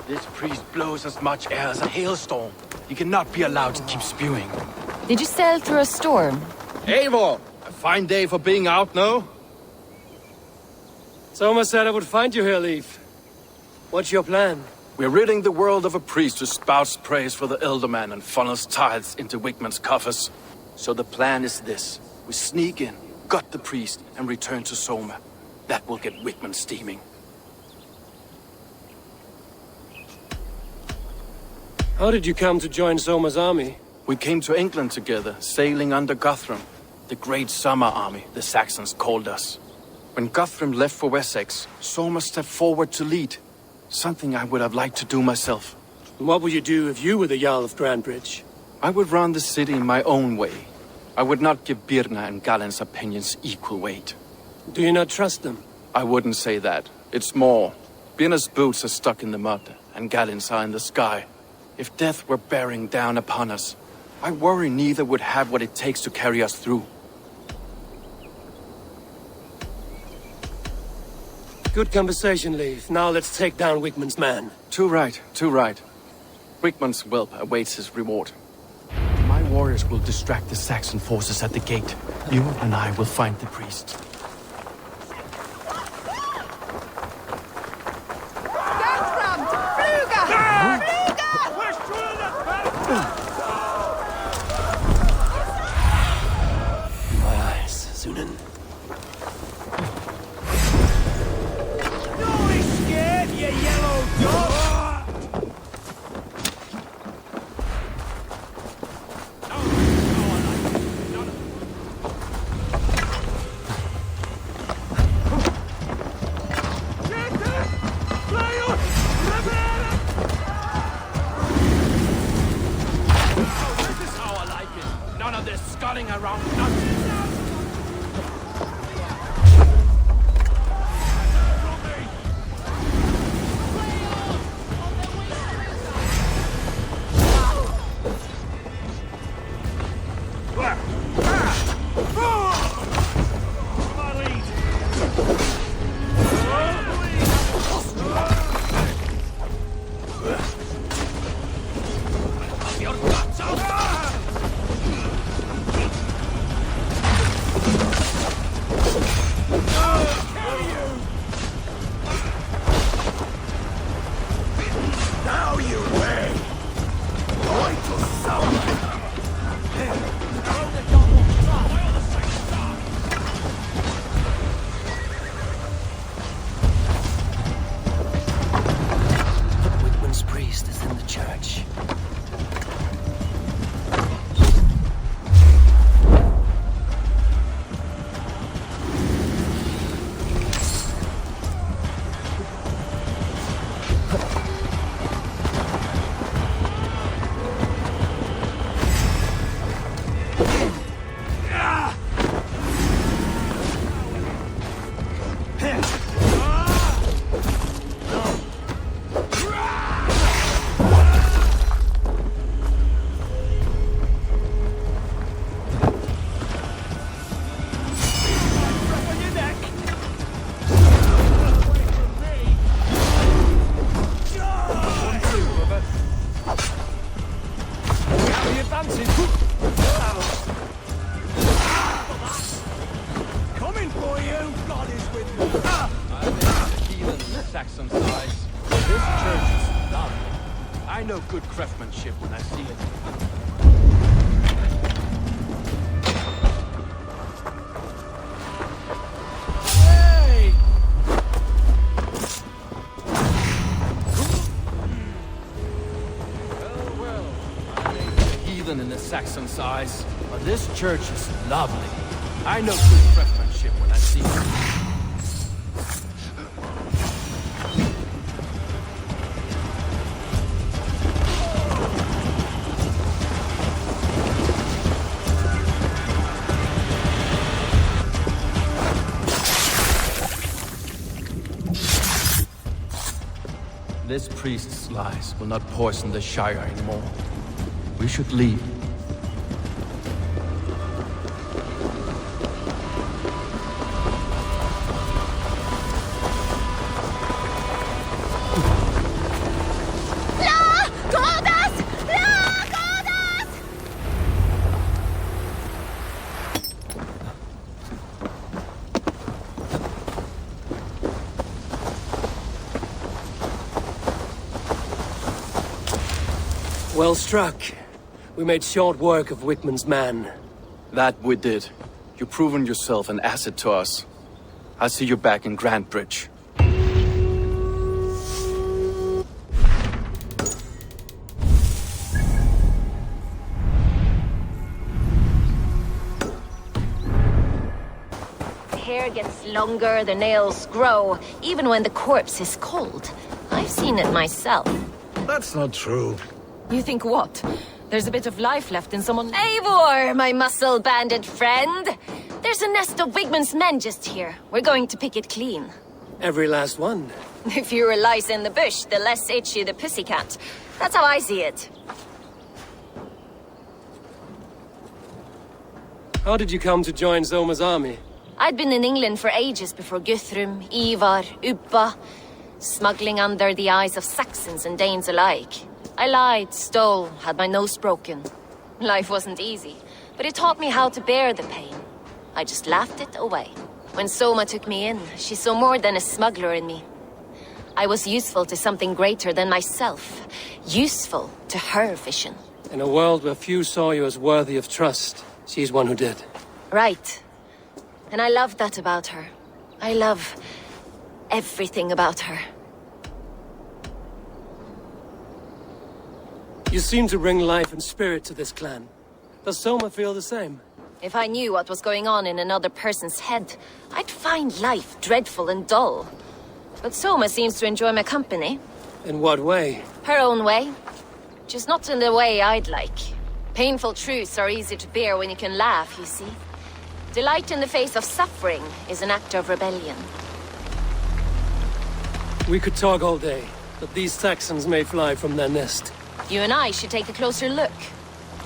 This priest blows as much air as a hailstorm. He cannot be allowed to keep spewing. Did you sail through a storm? Eivor! A fine day for being out, no? Soma said I would find you here, Leif. What's your plan? We're ridding the world of a priest who spouts praise for the Elderman and funnels tithes into Wigman's coffers. So the plan is this. We sneak in, gut the priest, and return to Soma. That will get Wigman steaming. How did you come to join Soma's army? We came to England together, sailing under Guthrum. The Great Summer Army, the Saxons called us. When Guthrum left for Wessex, Soma stepped forward to lead. Something I would have liked to do myself. And what would you do if you were the Jarl of Grandbridge? I would run the city in my own way. I would not give Birna and Galen's opinions equal weight. Do you not trust them? I wouldn't say that. It's more. Birna's boots are stuck in the mud, and Galen's are in the sky. If death were bearing down upon us, I worry neither would have what it takes to carry us through. Good conversation, Leif. Now let's take down Wigman's man. Too right, too right. Wigman's whelp awaits his reward. My warriors will distract the Saxon forces at the gate. You and I will find the priest. Good craftsmanship when I see it. Hey! Well, I'm a heathen in the Saxon's eyes, but this church is lovely. I know good craftsmanship when I see it. This priest's lies will not poison the Shire anymore. We should leave. Well struck. We made short work of Wickman's man. That we did. You've proven yourself an asset to us. I'll see you back in Grantbridge. The hair gets longer, the nails grow, even when the corpse is cold. I've seen it myself. That's not true. You think what? There's a bit of life left in someone— Eivor, my muscle-banded friend! There's a nest of Wigman's men just here. We're going to pick it clean. Every last one. The fewer lice in the bush, the less itchy the pussycat. That's how I see it. How did you come to join Zoma's army? I'd been in England for ages before Guthrum, Ivar, Ubba, smuggling under the eyes of Saxons and Danes alike. I lied, stole, had my nose broken. Life wasn't easy, but it taught me how to bear the pain. I just laughed it away. When Soma took me in, she saw more than a smuggler in me. I was useful to something greater than myself. Useful to her vision. In a world where few saw you as worthy of trust, she's one who did. Right. And I love that about her. I love everything about her. You seem to bring life and spirit to this clan. Does Soma feel the same? If I knew what was going on in another person's head, I'd find life dreadful and dull. But Soma seems to enjoy my company. In what way? Her own way. Just not in the way I'd like. Painful truths are easy to bear when you can laugh, you see. Delight in the face of suffering is an act of rebellion. We could talk all day, but these Saxons may fly from their nest. You and I should take a closer look.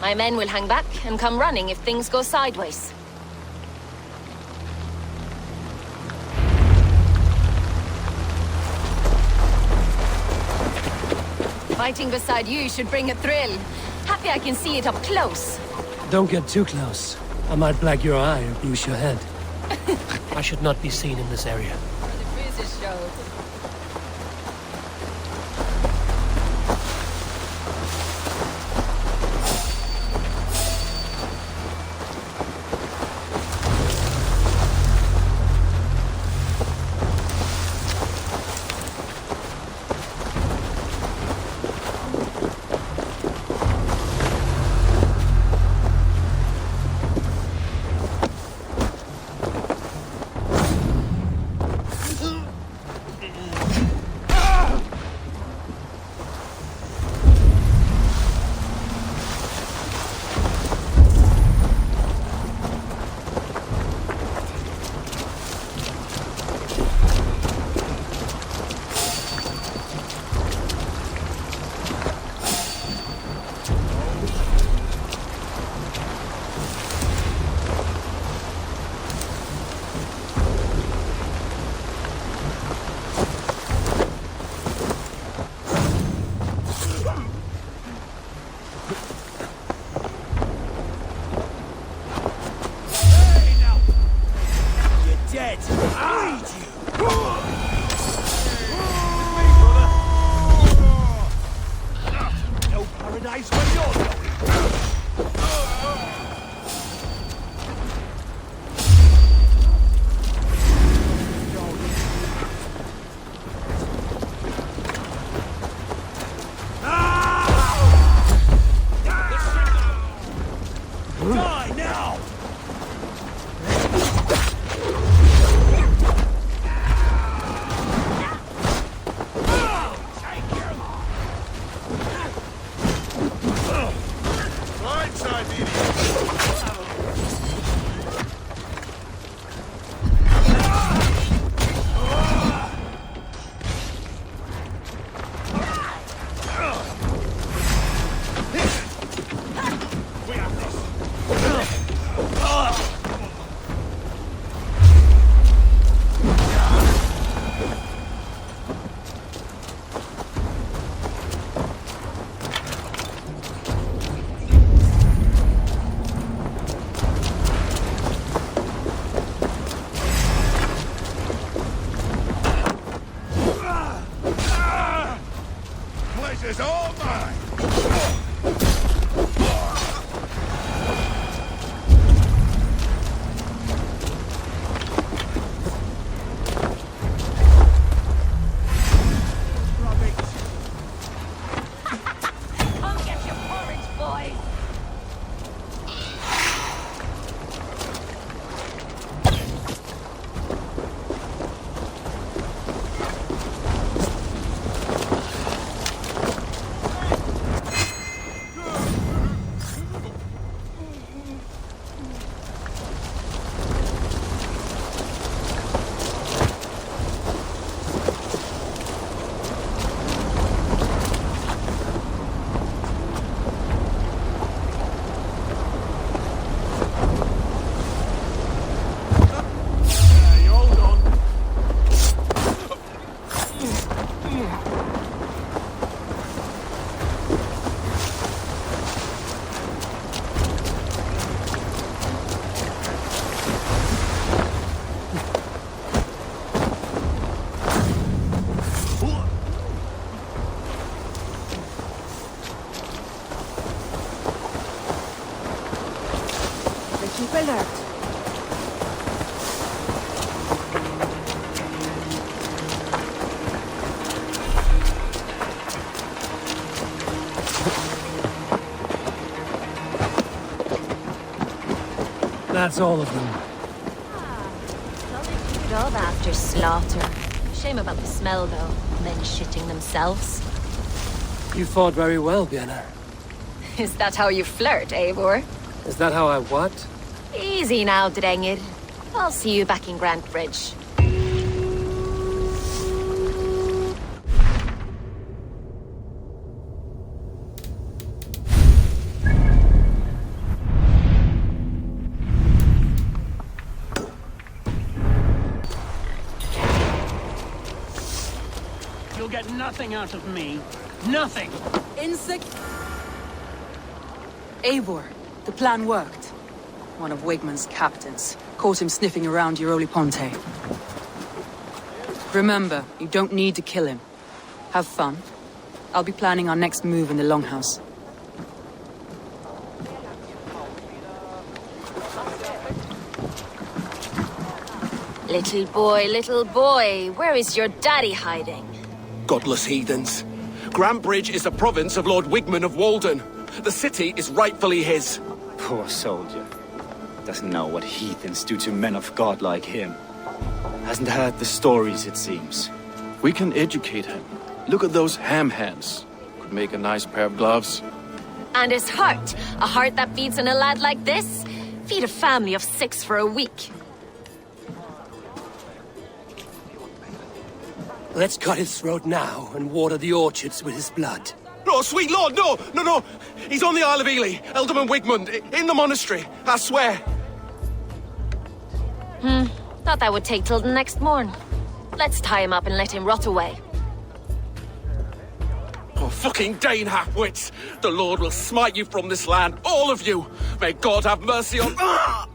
My men will hang back and come running if things go sideways. Fighting beside you should bring a thrill. Happy I can see it up close. Don't get too close. I might black your eye or bruise your head. I should not be seen in this area. The bruises show. Is all mine. Keep alert. That's all of them. Well, they cleared off after slaughter. Shame about the smell, though. Men shitting themselves. You fought very well, Vienna. Is that how you flirt, Eivor? Is that how I what? Easy now, Drengir. I'll see you back in Grant Bridge. You'll get nothing out of me. Nothing! Insect. Eivor, the plan worked. One of Wigman's captains caught him sniffing around Euroli Ponte. Remember, you don't need to kill him. Have fun. I'll be planning our next move in the Longhouse. Little boy, where is your daddy hiding? Godless heathens. Grant Bridge is the province of Lord Wigman of Walden. The city is rightfully his. Poor soldier. Doesn't know what heathens do to men of God like him. Hasn't heard the stories, it seems. We can educate him. Look at those ham hands. Could make a nice pair of gloves. And his heart. A heart that beats in a lad like this? Feed a family of 6 for a week. Let's cut his throat now and water the orchards with his blood. Oh, sweet lord, no! He's on the Isle of Ely, Ealdorman Wigmund, in the monastery, I swear. Thought that would take till the next morn. Let's tie him up and let him rot away. Oh, fucking Dane half-wits! The Lord will smite you from this land, all of you! May God have mercy on... Ah!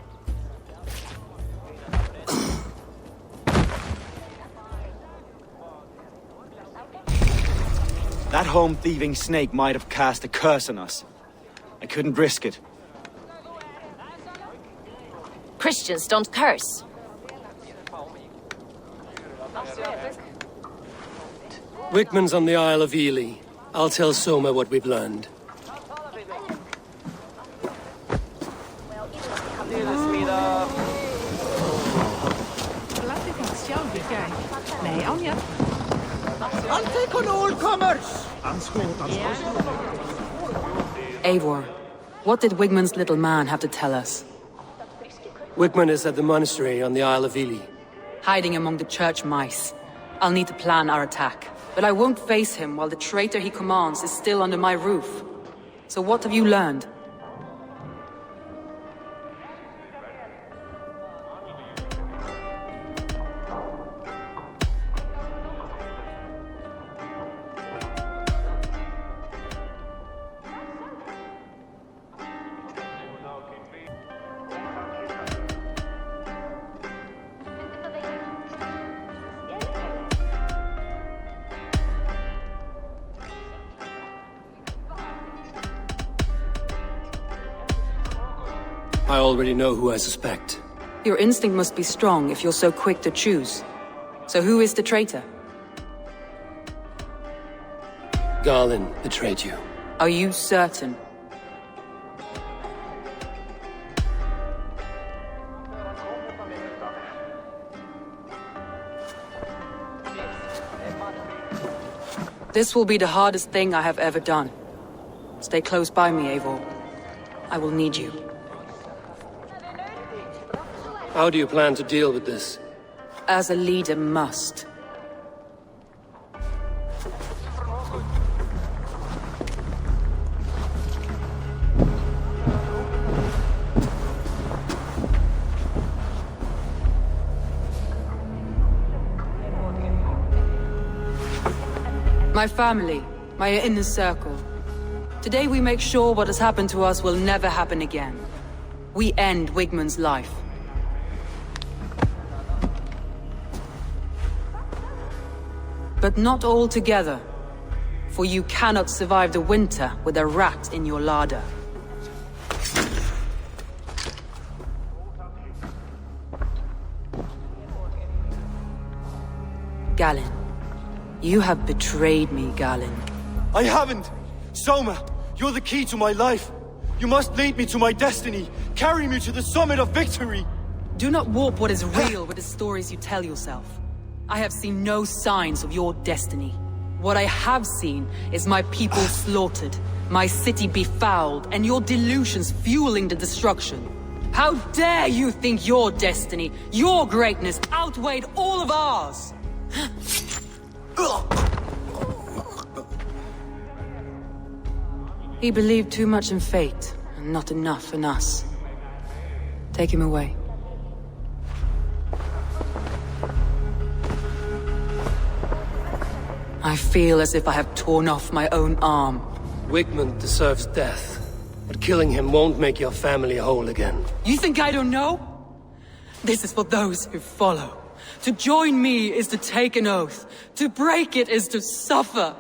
That home-thieving snake might have cast a curse on us. I couldn't risk it. Christians don't curse. Wigman's on the Isle of Ely. I'll tell Soma what we've learned. Eivor, what did Wigman's little man have to tell us? Wigman is at the monastery on the Isle of Ely. Hiding among the church mice. I'll need to plan our attack. But I won't face him while the traitor he commands is still under my roof. So what have you learned? I already know who I suspect. Your instinct must be strong if you're so quick to choose. So who is the traitor? Garland betrayed you. Are you certain? This will be the hardest thing I have ever done. Stay close by me, Eivor. I will need you. How do you plan to deal with this? As a leader must. My family, my inner circle. Today we make sure what has happened to us will never happen again. We end Wigmund's life. But not all together. For you cannot survive the winter with a rat in your larder. Galen. You have betrayed me, Galen. I haven't! Soma, you're the key to my life. You must lead me to my destiny. Carry me to the summit of victory. Do not warp what is real with the stories you tell yourself. I have seen no signs of your destiny. What I have seen is my people slaughtered, my city befouled, and your delusions fueling the destruction. How dare you think your destiny, your greatness, outweighed all of ours? He believed too much in fate, and not enough in us. Take him away. I feel as if I have torn off my own arm. Wigmund deserves death, but killing him won't make your family whole again. You think I don't know? This is for those who follow. To join me is to take an oath. To break it is to suffer.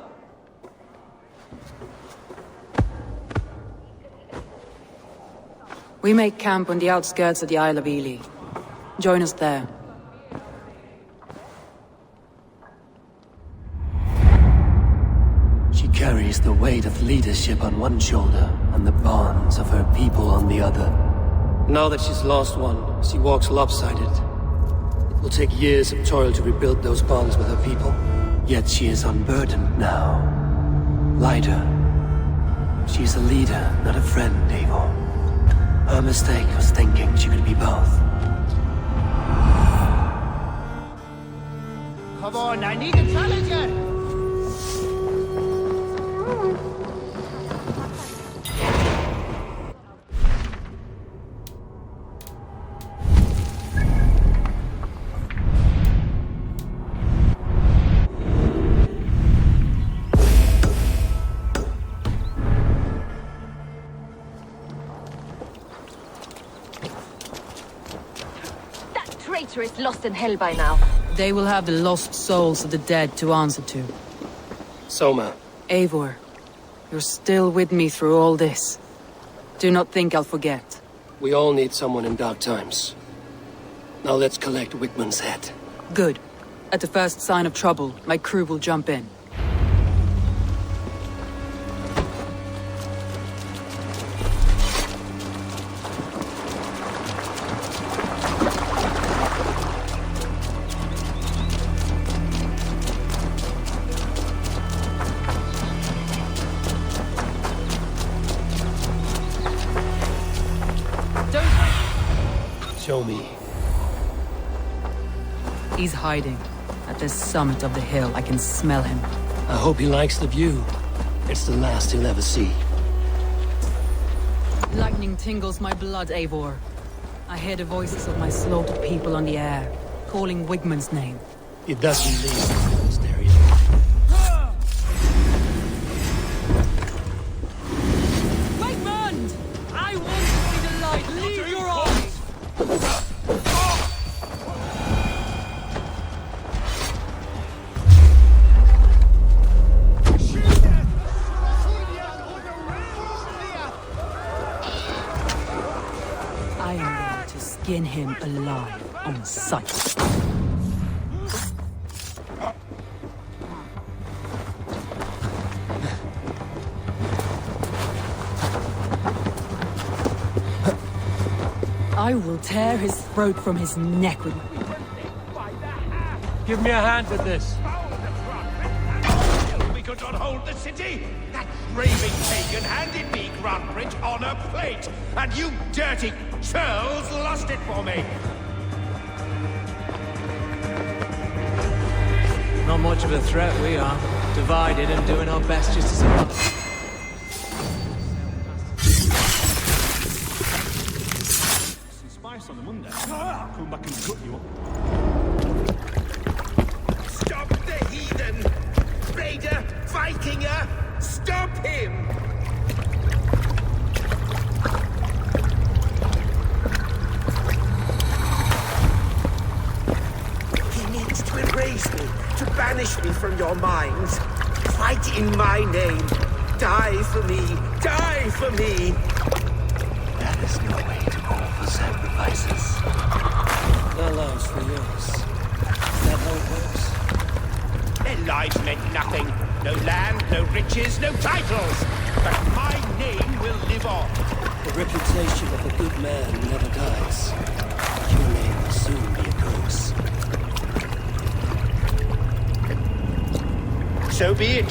We make camp on the outskirts of the Isle of Ely. Join us there. She carries the weight of leadership on one shoulder and the bonds of her people on the other. Now that she's lost one, she walks lopsided. It will take years of toil to rebuild those bonds with her people. Yet she is unburdened now. Lighter. She is a leader, not a friend, Eivor. Her mistake was thinking she could be both. Come on, I need a challenger! Traitor is lost in hell by now. They will have the lost souls of the dead to answer to. Soma. Eivor, you're still with me through all this. Do not think I'll forget. We all need someone in dark times. Now let's collect Wigmund's head. Good. At the first sign of trouble, my crew will jump in. Show me. He's hiding. At the summit of the hill, I can smell him. I hope he likes the view. It's the last he'll ever see. Lightning tingles my blood, Eivor. I hear the voices of my slaughtered people on the air, calling Wigmund's name. It doesn't leave the stereo. Wigmund! I want to see the light! Leave your eyes! I am going to skin him alive on sight. I will tear his throat from his neck with... Give me a hand with this. We could not hold the city. That raving pagan handed me Grantbridge on a plate, and you dirty churls lost it for me. Not much of a threat, we are. Divided and doing our best just to survive. On the Monday, come back and cut you up. Stop the heathen! Raider, Vikinger! Stop him! He needs to erase me, to banish me from your minds. Fight in my name. Die for me. Die for me. That is no way to call for sacrifices. Their lives for yours. Is that how it works? Their lives meant nothing. No land, no riches, no titles. But my name will live on. The reputation of a good man never dies. Your name will soon be a curse. So be it.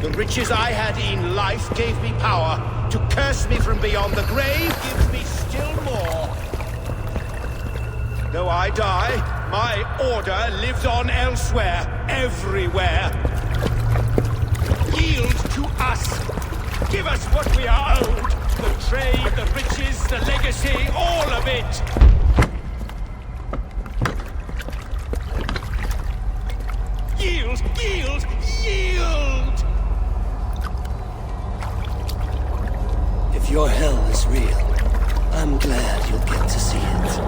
The riches I had in life gave me power. To curse me from beyond the grave gives me still more. Though I die, my order lives on elsewhere, everywhere. Yield to us. Give us what we are owed. The trade, the riches, the legacy, all of it. Yield, yield, yield! If your hell is real, I'm glad you'll get to see it.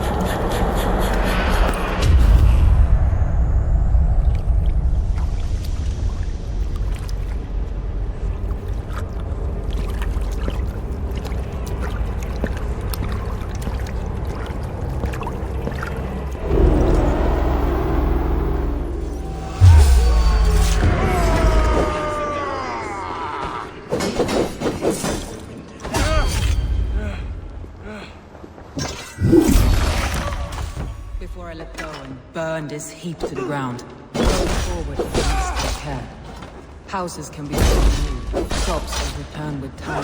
Before I let go and burned this heap to the ground, go forward with care. Houses can be renewed, crops will return with time.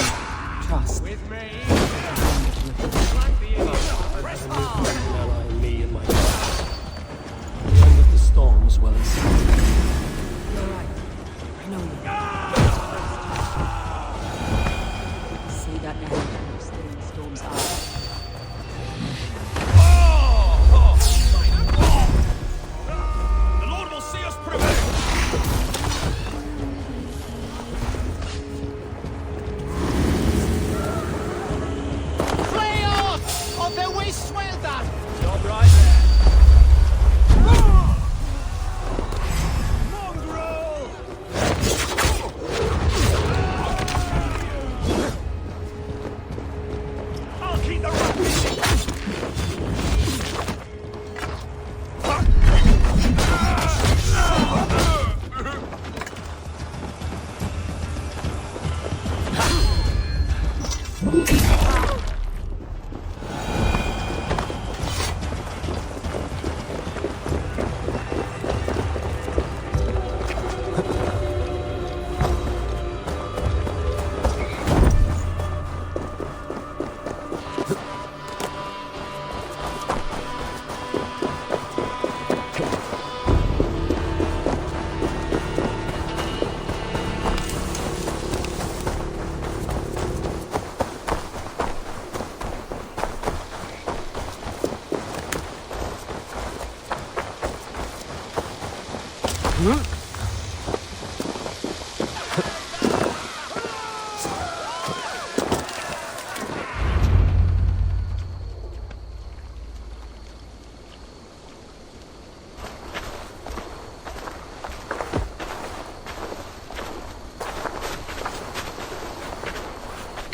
Trust. With me. Me and my friends. The end of the storms well in sight. You're right. I know you. See that end still in the storm's eye. The Lord will see us prevail! Flails of the waste welder! Job right there. Mongrel! I'll keep the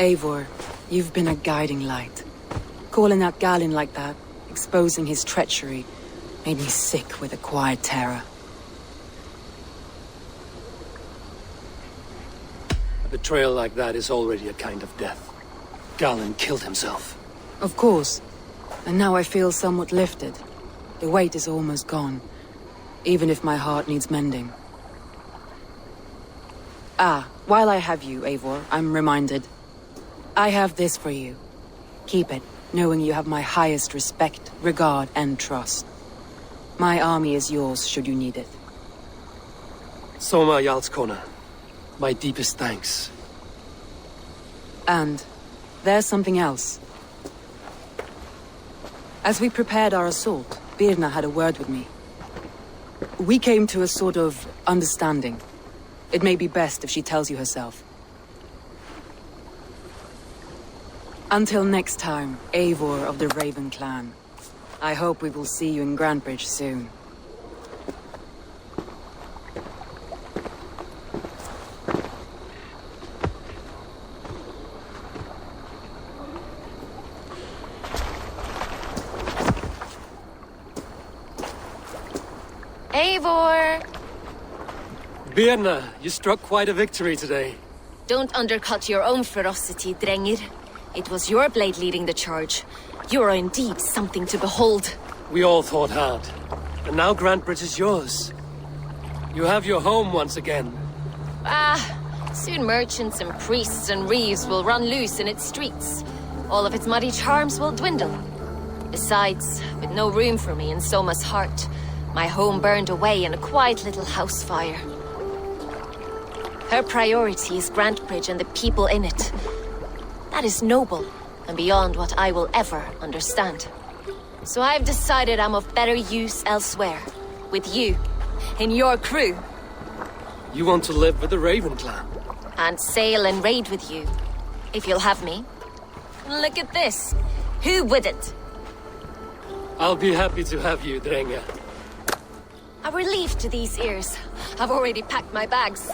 Eivor, you've been a guiding light. Calling out Galinn like that, exposing his treachery, made me sick with a quiet terror. A betrayal like that is already a kind of death. Galinn killed himself. Of course. And now I feel somewhat lifted. The weight is almost gone, even if my heart needs mending. Ah, while I have you, Eivor, I'm reminded. I have this for you. Keep it, knowing you have my highest respect, regard, and trust. My army is yours, should you need it. Soma Jarlskona, my deepest thanks. And there's something else. As we prepared our assault, Birna had a word with me. We came to a sort of understanding. It may be best if she tells you herself. Until next time, Eivor of the Raven Clan. I hope we will see you in Grantebridge soon. Eivor! Birna, you struck quite a victory today. Don't undercut your own ferocity, Drengir. It was your blade leading the charge. You are indeed something to behold. We all fought hard. And now Grantebridge is yours. You have your home once again. Soon merchants and priests and reeves will run loose in its streets. All of its muddy charms will dwindle. Besides, with no room for me in Soma's heart, my home burned away in a quiet little house fire. Her priority is Grantebridge and the people in it. That is noble, and beyond what I will ever understand. So I've decided I'm of better use elsewhere. With you. In your crew. You want to live with the Raven Clan? And sail and raid with you. If you'll have me. Look at this. Who wouldn't? I'll be happy to have you, Drenge. A relief to these ears. I've already packed my bags.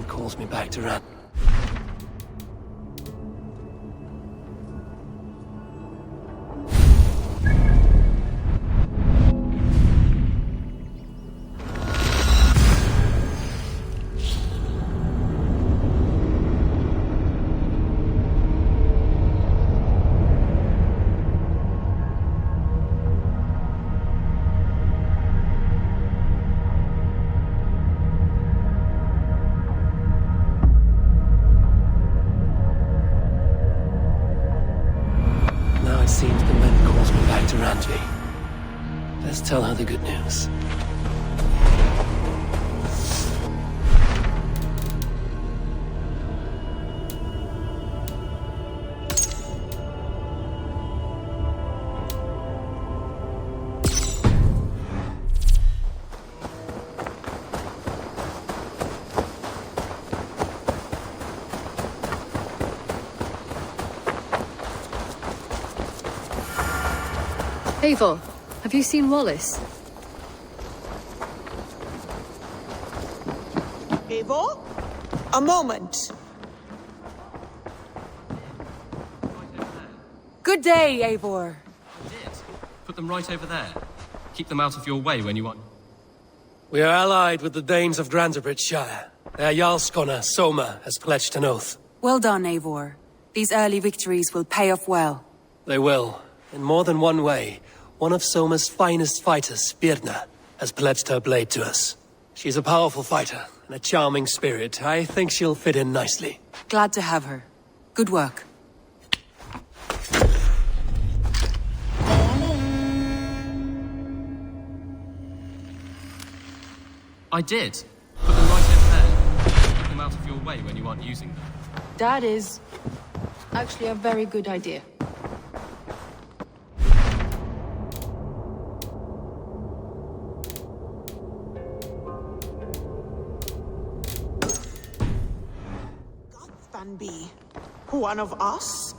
Calls me back to run. It seems the wind calls me back to Randvi. Let's tell her the good news. Eivor, have you seen Wallace? Eivor? A moment. Good day, Eivor. I did. Put them right over there. Keep them out of your way when you want. We are allied with the Danes of Grantebridge Shire. Their Jarlskona, Soma, has pledged an oath. Well done, Eivor. These early victories will pay off well. They will. In more than one way. One of Soma's finest fighters, Birna, has pledged her blade to us. She's a powerful fighter and a charming spirit. I think she'll fit in nicely. Glad to have her. Good work. I did. Put them right over there. Keep them out of your way when you aren't using them. That is actually a very good idea. Be one of us?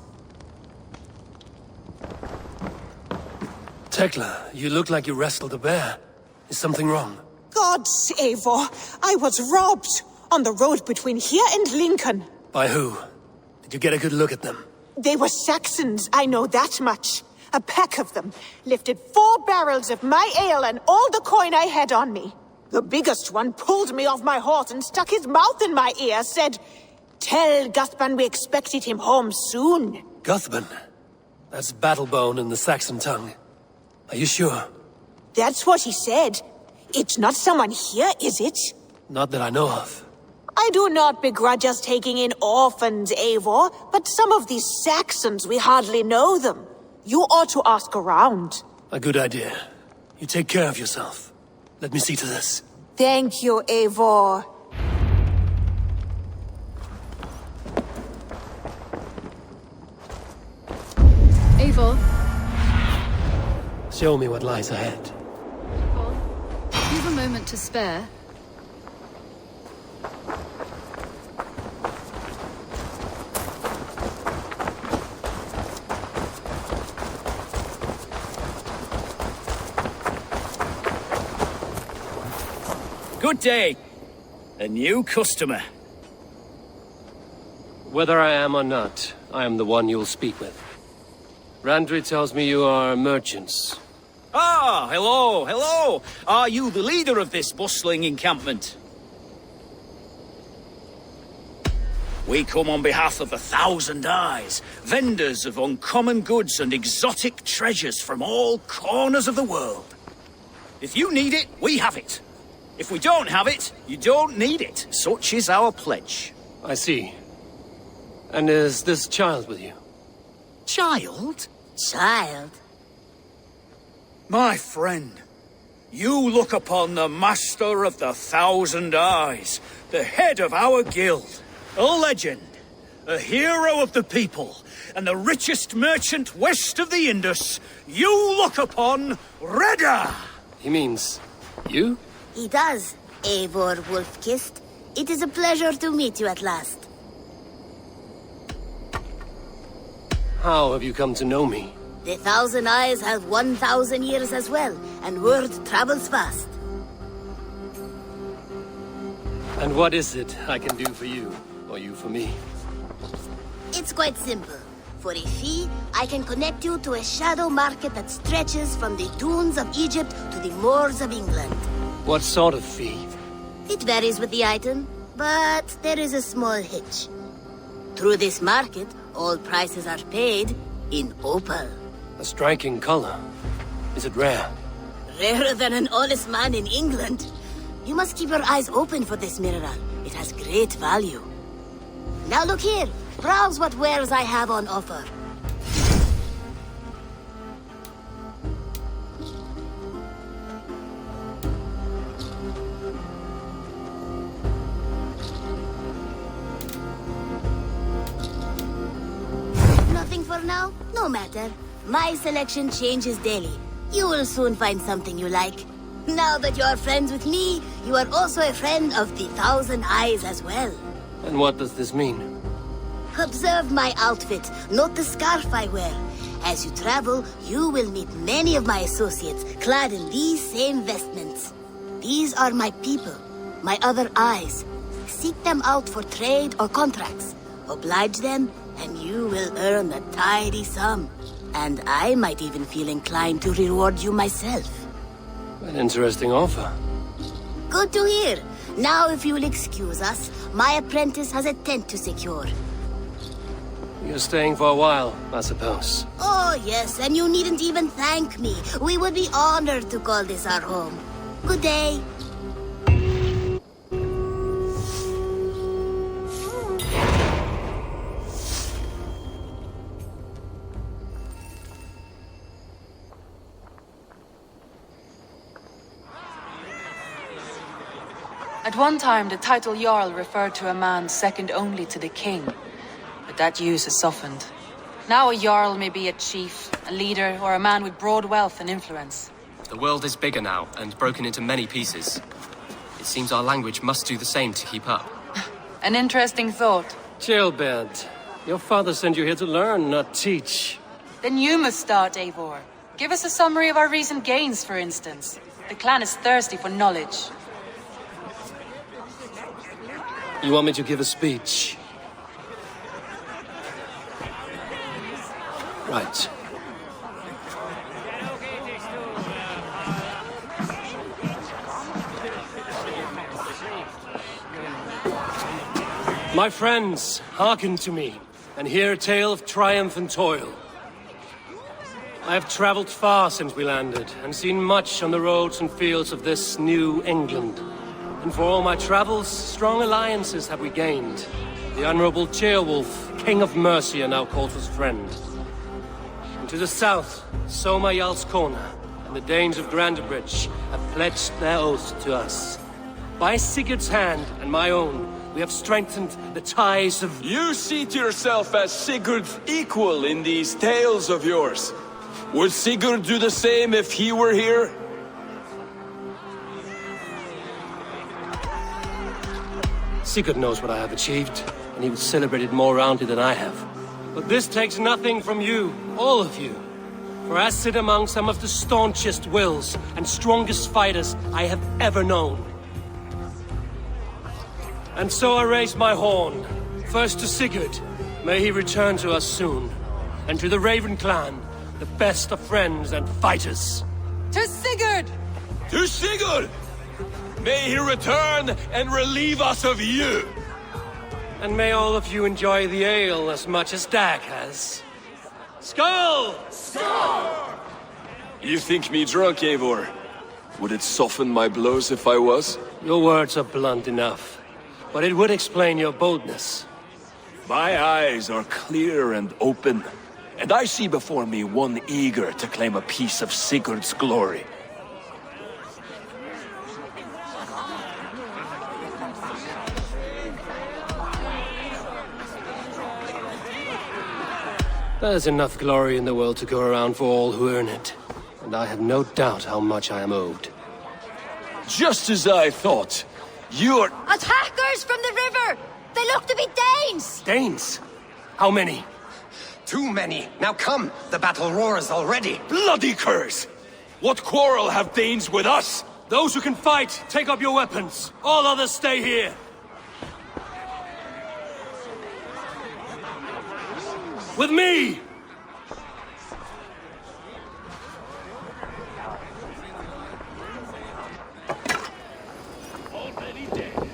Tekla, you look like you wrestled a bear. Is something wrong? Gods, Eivor, I was robbed on the road between here and Lincoln. By who? Did you get a good look at them? They were Saxons, I know that much. A pack of them lifted 4 barrels of my ale and all the coin I had on me. The biggest one pulled me off my horse and stuck his mouth in my ear, said, "Tell Guthban we expected him home soon." Guthban? That's Battlebone in the Saxon tongue. Are you sure? That's what he said. It's not someone here, is it? Not that I know of. I do not begrudge us taking in orphans, Eivor, but some of these Saxons, we hardly know them. You ought to ask around. A good idea. You take care of yourself. Let me see to this. Thank you, Eivor. Eivor, Show me what lies ahead. you've a moment to spare. Good day. A new customer. Whether I am or not, I am the one you'll speak with. Randri tells me you are merchants. Ah, hello, hello. Are you the leader of this bustling encampment? We come on behalf of 1,000 Eyes, vendors of uncommon goods and exotic treasures from all corners of the world. If you need it, we have it. If we don't have it, you don't need it. Such is our pledge. I see. And is this child with you? Child? Child? My friend, you look upon the master of the 1,000 Eyes, the head of our guild, a legend, a hero of the people, and the richest merchant west of the Indus. You look upon Reda! He means you? He does, Eivor Wolf-Kissed. It is a pleasure to meet you at last. How have you come to know me? The 1,000 Eyes have 1,000 years as well, and word travels fast. And what is it I can do for you, or you for me? It's quite simple. For a fee, I can connect you to a shadow market that stretches from the dunes of Egypt to the moors of England. What sort of fee? It varies with the item, but there is a small hitch. Through this market, all prices are paid in opal. A striking color. Is it rare? Rarer than an honest man in England. You must keep your eyes open for this mineral. It has great value. Now look here. Browse what wares I have on offer. Nothing for now? No matter. My selection changes daily. You will soon find something you like. Now that you are friends with me, you are also a friend of the 1,000 Eyes as well. And what does this mean? Observe my outfit, note the scarf I wear. As you travel, you will meet many of my associates clad in these same vestments. These are my people, my other eyes. Seek them out for trade or contracts. Oblige them, and you will earn a tidy sum. And I might even feel inclined to reward you myself. An interesting offer. Good to hear. Now, if you will excuse us, my apprentice has a tent to secure. You're staying for a while, I suppose. Oh, yes, and you needn't even thank me. We would be honored to call this our home. Good day. At one time, the title Jarl referred to a man second only to the king. But that use has softened. Now a Jarl may be a chief, a leader, or a man with broad wealth and influence. The world is bigger now, and broken into many pieces. It seems our language must do the same to keep up. An interesting thought. Chill, Bert. Your father sent you here to learn, not teach. Then you must start, Eivor. Give us a summary of our recent gains, for instance. The clan is thirsty for knowledge. You want me to give a speech? Right. My friends, hearken to me, and hear a tale of triumph and toil. I have traveled far since we landed, and seen much on the roads and fields of this new England. And for all my travels, strong alliances have we gained. The Honorable Ceolwulf, King of Mercia, now calls us friend. And to the south, Soma Jarl's Corner, and the Danes of Grandbridge have pledged their oath to us. By Sigurd's hand and my own, we have strengthened the ties of... You see to yourself as Sigurd's equal in these tales of yours. Would Sigurd do the same if he were here? Sigurd knows what I have achieved, and he will celebrate it more roundly than I have. But this takes nothing from you, all of you. For I sit among some of the staunchest wills and strongest fighters I have ever known. And so I raise my horn, first to Sigurd, may he return to us soon, and to the Raven clan, the best of friends and fighters. To Sigurd! To Sigurd! May he return and relieve us of you! And may all of you enjoy the ale as much as Dag has. Skull! Skull! You think me drunk, Eivor? Would it soften my blows if I was? Your words are blunt enough, but it would explain your boldness. My eyes are clear and open, and I see before me one eager to claim a piece of Sigurd's glory. There's enough glory in the world to go around for all who earn it, and I have no doubt how much I am owed. Just as I thought. You're... Attackers from the river! They look to be Danes! Danes? How many? Too many. Now come, the battle roars already. Bloody curse! What quarrel have Danes with us? Those who can fight, take up your weapons. All others stay here. With me! Already dead.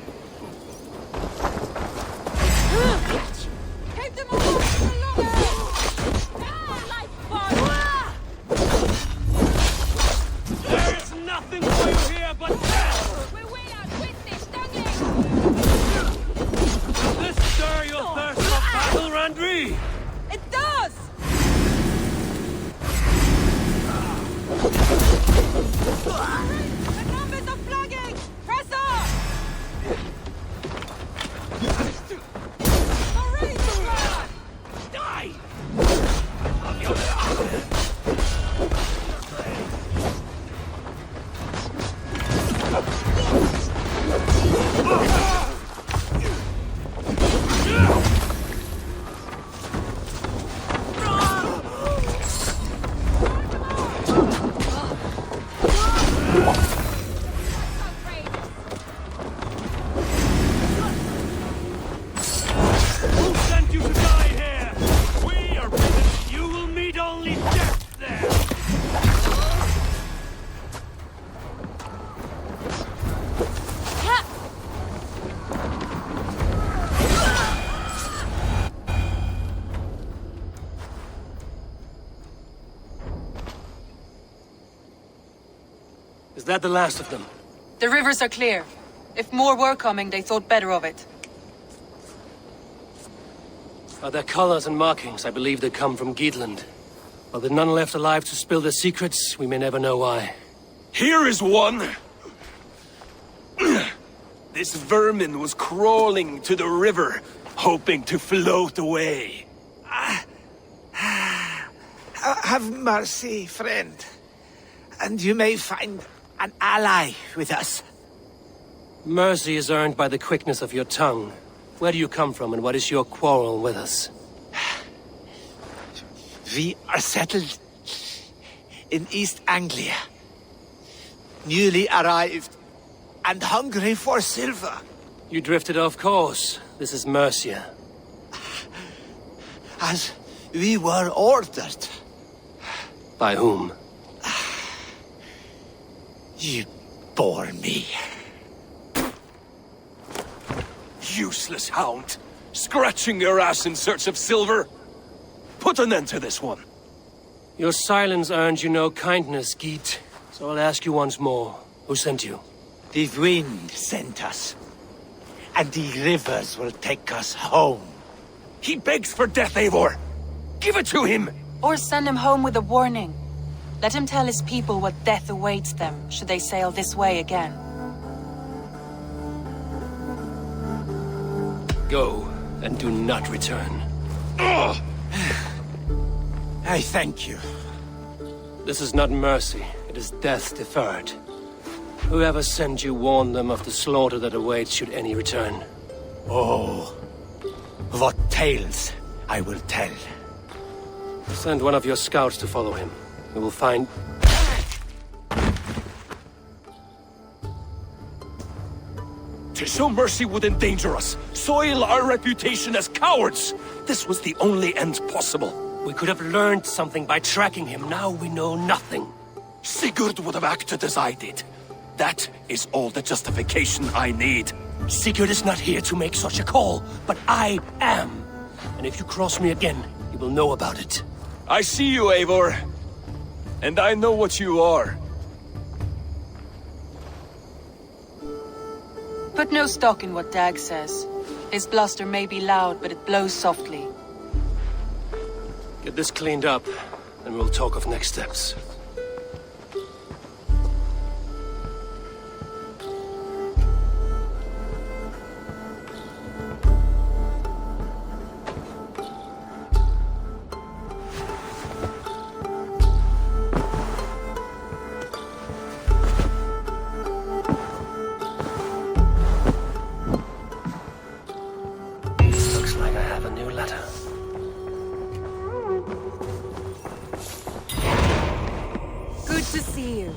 Keep them alive for longer! Like fire! There's nothing for you here but death! We will outwit this, Dudley! Does this stir your thirst for battle, Randri? It does! The numbers are flagging! Press on! Are ready to run! Die! Who sent you to die here? We are bidden. You will meet only death there. Is that the last of them? The rivers are clear. If more were coming, they thought better of it. By their colors and markings, I believe they come from Geatland. But with none left alive to spill their secrets, we may never know why. Here is one! This vermin was crawling to the river, hoping to float away. Have mercy, friend. And you may find an ally with us. Mercy is earned by the quickness of your tongue. Where do you come from, and what is your quarrel with us? We are settled in East Anglia. Newly arrived and hungry for silver. You drifted off course. This is Mercia. As we were ordered. By whom? You bore me. Useless hound! Scratching your ass in search of silver! Put an end to this one! Your silence earned you no kindness, Geet. So I'll ask you once more. Who sent you? The wind sent us, and the rivers will take us home. He begs for death, Eivor! Give it to him! Or send him home with a warning. Let him tell his people what death awaits them, should they sail this way again. Go, and do not return. I thank you. This is not mercy, it is death deferred. Whoever sent you warned them of the slaughter that awaits should any return. Oh, what tales I will tell. Send one of your scouts to follow him. We will find... To show mercy would endanger us, soil our reputation as cowards. This was the only end possible. We could have learned something by tracking him. Now we know nothing. Sigurd would have acted as I did. That is all the justification I need. Sigurd is not here to make such a call, but I am. And if you cross me again, you will know about it. I see you, Eivor. And I know what you are. Put no stock in what Dag says. His bluster may be loud, but it blows softly. Get this cleaned up, and we'll talk of next steps. Looks like I have a new letter. Good to see you.